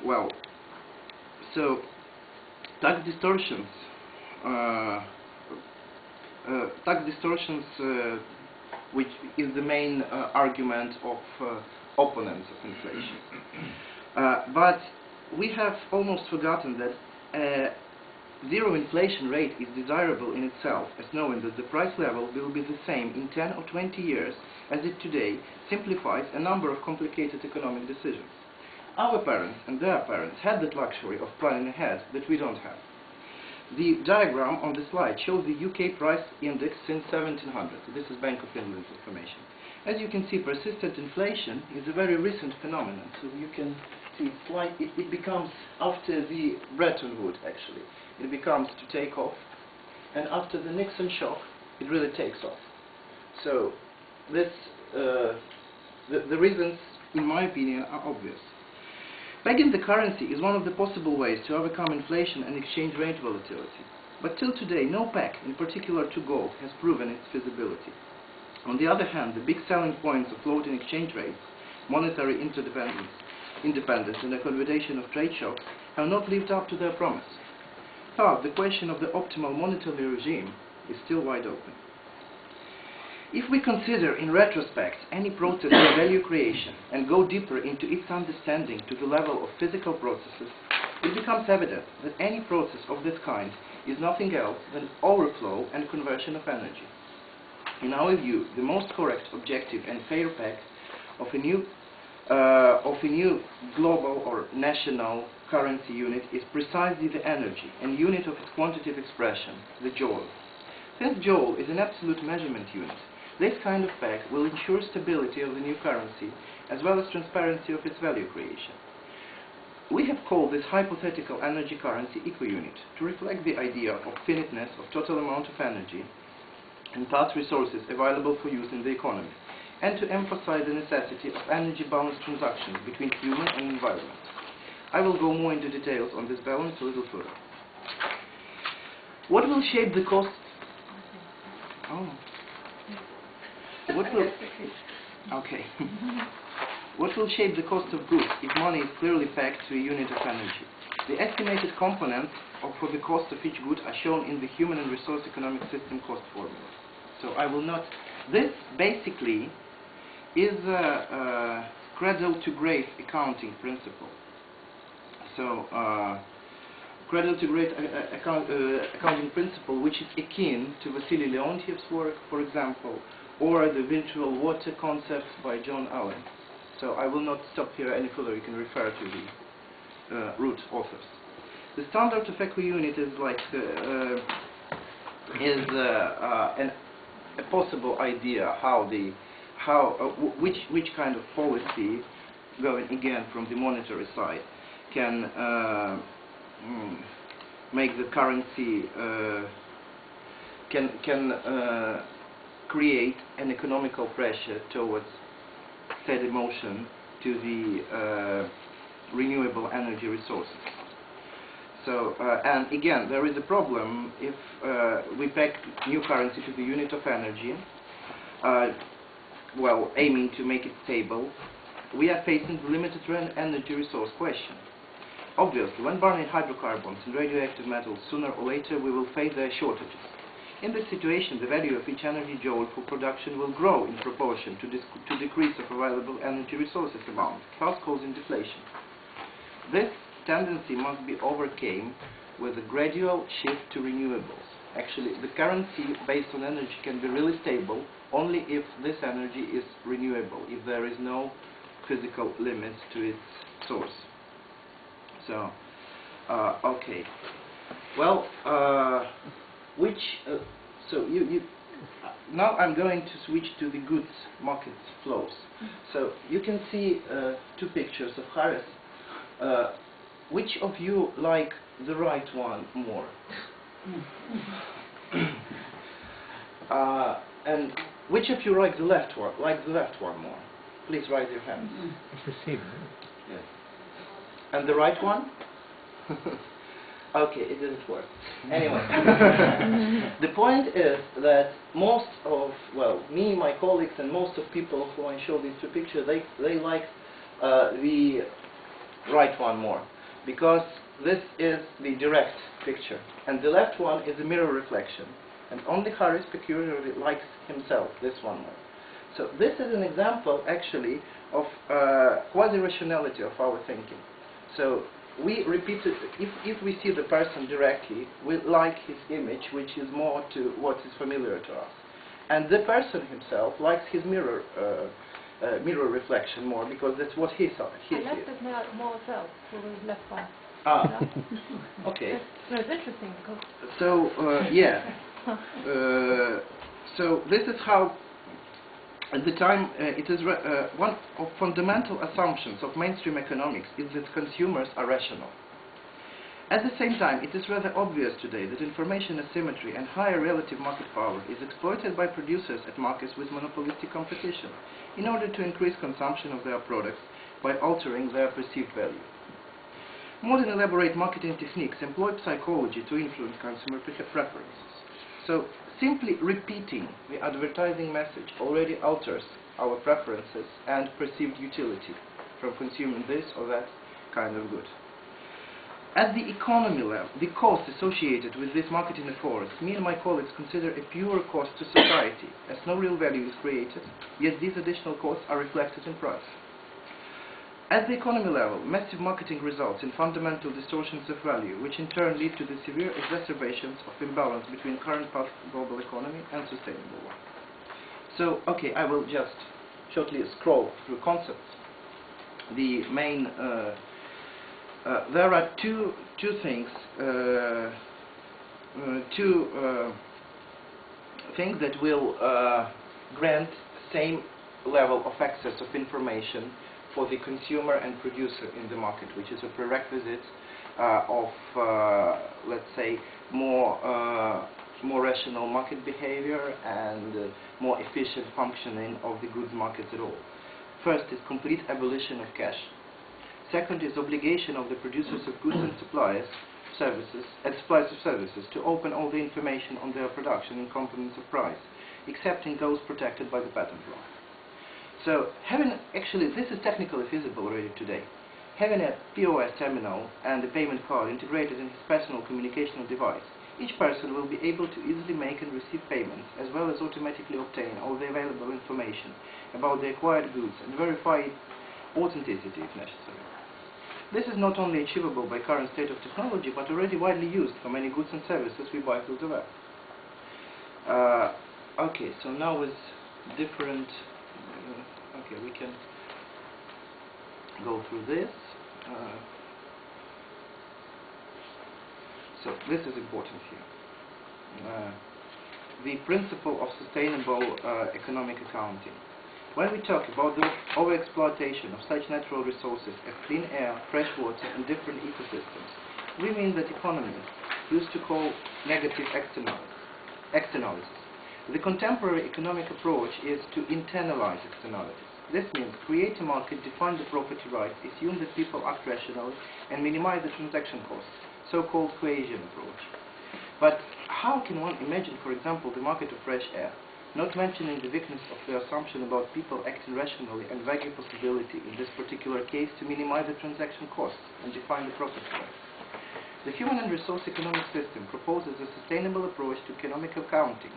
well, so tax distortions, which is the main argument of opponents of inflation. But we have almost forgotten that zero inflation rate is desirable in itself, as knowing that the price level will be the same in 10 or 20 years as it today simplifies a number of complicated economic decisions. Our parents and their parents had that luxury of planning ahead that we don't have. The diagram on the slide shows the UK price index since 1700. This is Bank of England's information. As you can see, persistent inflation is a very recent phenomenon. So you can see it becomes, after the Bretton Woods actually, it becomes to take off, and after the Nixon shock, it really takes off. So this, the reasons, in my opinion, are obvious. Pegging the currency is one of the possible ways to overcome inflation and exchange rate volatility. But till today, no peg, in particular to gold, has proven its feasibility. On the other hand, the big selling points of floating exchange rates, monetary independence, and the consolidation of trade shocks have not lived up to their promise. Thus, the question of the optimal monetary regime is still wide open. If we consider in retrospect any process of value creation and go deeper into its understanding to the level of physical processes, it becomes evident that any process of this kind is nothing else than overflow and conversion of energy. In our view, the most correct, objective and fair peg of a new global or national currency unit is precisely the energy and unit of its quantitative expression, the joule. Since joule is an absolute measurement unit, this kind of peg will ensure stability of the new currency as well as transparency of its value creation. We have called this hypothetical energy currency eco-unit to reflect the idea of finiteness of total amount of energy and thus resources available for use in the economy, and to emphasize the necessity of energy balance transactions between human and environment. I will go more into details on this balance a little further. What will shape the cost? What will shape the cost of goods if money is clearly pegged to a unit of energy? The estimated components for the cost of each good are shown in the human and resource economic system cost formula. So I will not. This basically is a cradle-to-grave accounting principle. So cradle-to-grave accounting principle, which is akin to Vasily Leontiev's work, for example, or the virtual water concept by John Allen. So I will not stop here any further. You can refer to the root authors. The standard of eco unit is like a possible idea which kind of policy, going again from the monetary side, can make the currency can create an economical pressure towards steady motion to the renewable energy resources. So, and again, there is a problem if we peg new currency to the unit of energy, well, aiming to make it stable. We are facing the limited energy resource question. Obviously, when burning hydrocarbons and radioactive metals, sooner or later we will face their shortages. In this situation, the value of each energy joule for production will grow in proportion to decrease of available energy resources amount, thus causing deflation. This tendency must be overcome with a gradual shift to renewables. Actually, the currency based on energy can be really stable only if this energy is renewable, if there is no physical limit to its source. So, okay. Well, now I'm going to switch to the goods market flows. So you can see two pictures of Hares. Which of you like the right one more? And which of you like the left one? More? Please raise your hands. It's the same. Yes. And the right one? Okay, it didn't work. Anyway, the point is that most of, well, me, my colleagues, and most of people who I show these two pictures, they like the right one more, because this is the direct picture, and the left one is a mirror reflection, and only Hares peculiarly likes himself, this one more. So this is an example, actually, of quasi-rationality of our thinking. So we repeat it, if we see the person directly, we like his image, which is more to what is familiar to us. And the person himself likes his mirror reflection more, because that's what he saw. I like that more self, so the left one. Ah, okay. No, it's interesting because... So, yeah. So this is how, at the time, it is one of fundamental assumptions of mainstream economics is that consumers are rational. At the same time, it is rather obvious today that information asymmetry and higher relative market power is exploited by producers at markets with monopolistic competition in order to increase consumption of their products by altering their perceived value. Modern elaborate marketing techniques employ psychology to influence consumer preferences. So, simply repeating the advertising message already alters our preferences and perceived utility from consuming this or that kind of good. At the economy level, the costs associated with this marketing efforts, me and my colleagues consider a pure cost to society, as no real value is created, yet these additional costs are reflected in price. At the economy level, massive marketing results in fundamental distortions of value, which in turn lead to the severe exacerbations of imbalance between current path of global economy and sustainable one. So, okay, I will just shortly scroll through concepts. The main there are two things that will grant same level of access of information for the consumer and producer in the market, which is a prerequisite of, let's say, more rational market behavior and more efficient functioning of the goods markets at all. First is complete abolition of cash. Second is obligation of the producers of goods and suppliers of services to open all the information on their production and components of price, excepting those protected by the patent law. So, actually, this is technically feasible already today. Having a POS terminal and a payment card integrated in his personal communicational device, each person will be able to easily make and receive payments, as well as automatically obtain all the available information about the acquired goods and verify its authenticity if necessary. This is not only achievable by current state of technology, but already widely used for many goods and services we buy through the web. Okay, so now with different... okay, we can go through this. So this is important here. The principle of sustainable economic accounting. When we talk about the overexploitation of such natural resources as clean air, fresh water, and different ecosystems, we mean that economists used to call negative externalities. The contemporary economic approach is to internalize externalities. This means create a market, define the property rights, assume that people act rationally, and minimize the transaction costs, so-called cohesion approach. But how can one imagine, for example, the market of fresh air, not mentioning the weakness of the assumption about people acting rationally and vague possibility in this particular case to minimize the transaction costs and define the property rights? The human and resource economic system proposes a sustainable approach to economic accounting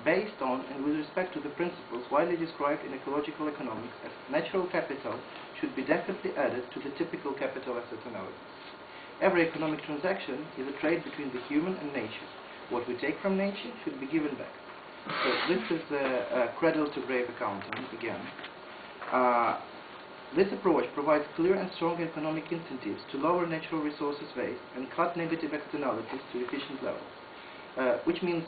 based on and with respect to the principles widely described in ecological economics as natural capital should be definitely added to the typical capital asset analysis. Every economic transaction is a trade between the human and nature. What we take from nature should be given back. So this is cradle-to-grave accounting again. This approach provides clear and strong economic incentives to lower natural resources waste and cut negative externalities to efficient levels, which means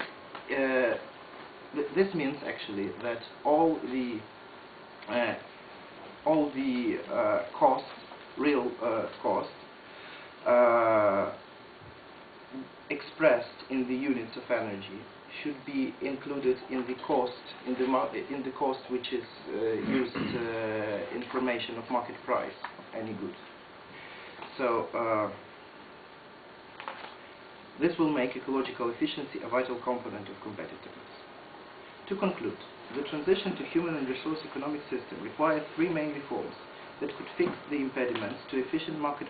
this means actually that all the costs, real costs, expressed in the units of energy should be included in the cost which is used information of market price of any good. So this will make ecological efficiency a vital component of competitiveness. To conclude, the transition to human and resource economic system requires three main reforms that could fix the impediments to efficient market